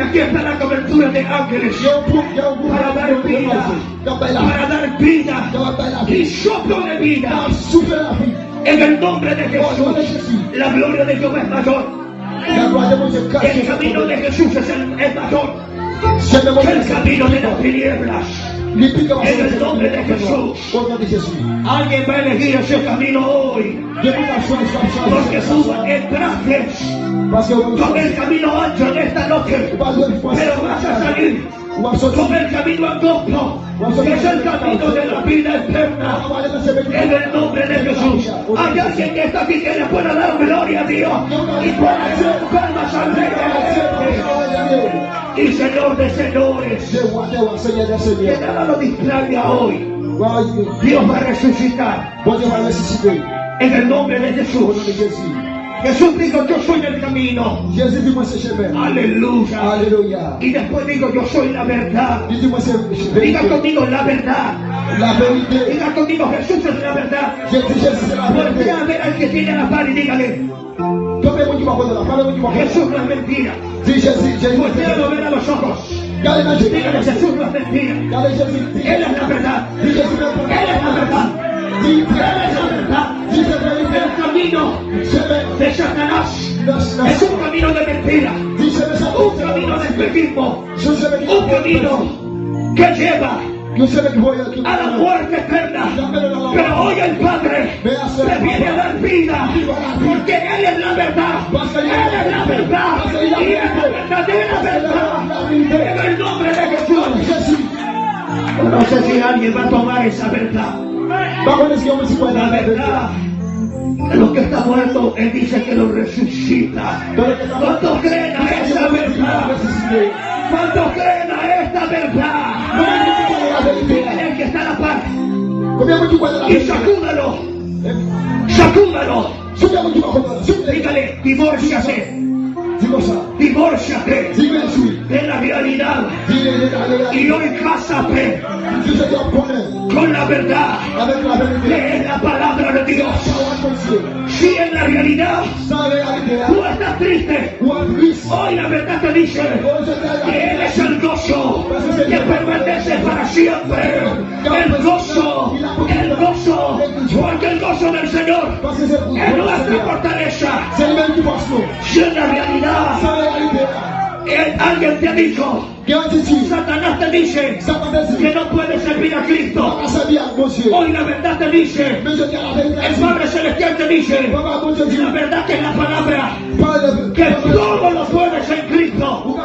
Y aquí está la cobertura de ángeles para dar vida, y soplo de vida. En el nombre de Jesús, la gloria de Dios es mayor. El camino de Jesús es mayor que el camino de las tinieblas. En el nombre de Jesús, alguien va a elegir ese camino hoy, porque tú entraste con el camino ancho en esta noche, pero vas a salir con el camino angosto, que es el camino de la vida eterna. En el nombre de Jesús, hay alguien que está aquí que le pueda dar gloria a Dios y pueda hacer palmas al Rey de Reyes y Señor de señores. Que nada lo distraiga hoy. Dios va a resucitar en el nombre de Jesús. Jesús dijo: yo soy el camino. Aleluya. Y después digo: yo soy la verdad. Diga conmigo: la verdad. Diga conmigo: Jesús es la verdad. Voltea a ver al que tiene la par y dígale: Jesús no es mentira. Voltea a ver a los ojos. Dígale: Jesús no es mentira. Él es la verdad. Él es la verdad. Él es la verdad. El camino de Satanás es un camino de mentira, un camino de espejismo, un camino que lleva a la muerte eterna. Pero hoy el Padre le viene a dar vida, porque Él es la verdad. Él es la verdad y es la verdadera verdad. En el nombre de Jesús. No sé si alguien va a tomar esa verdad. La verdad. Lo que está muerto, Él dice que lo resucita. ¿Cuántos creen a esta verdad? ¿Cuántos creen a esta verdad? Dígale al que está a la par y sacúdalo. Sacúdalo. Dígale: divórciate. Divórciate de la realidad y hoy cásate con la verdad que es la palabra de Dios. Si en la realidad tú estás triste, hoy la verdad te dice que Él es el gozo que permanece para siempre. El gozo, porque el gozo del Señor es nuestra fortaleza. Si en la realidad alguien te ha dicho, Satanás te dice que no puedes servir a Cristo, hoy la verdad te dice, el Padre Celestial te dice, la verdad que es la palabra, que todo lo puedes en Cristo.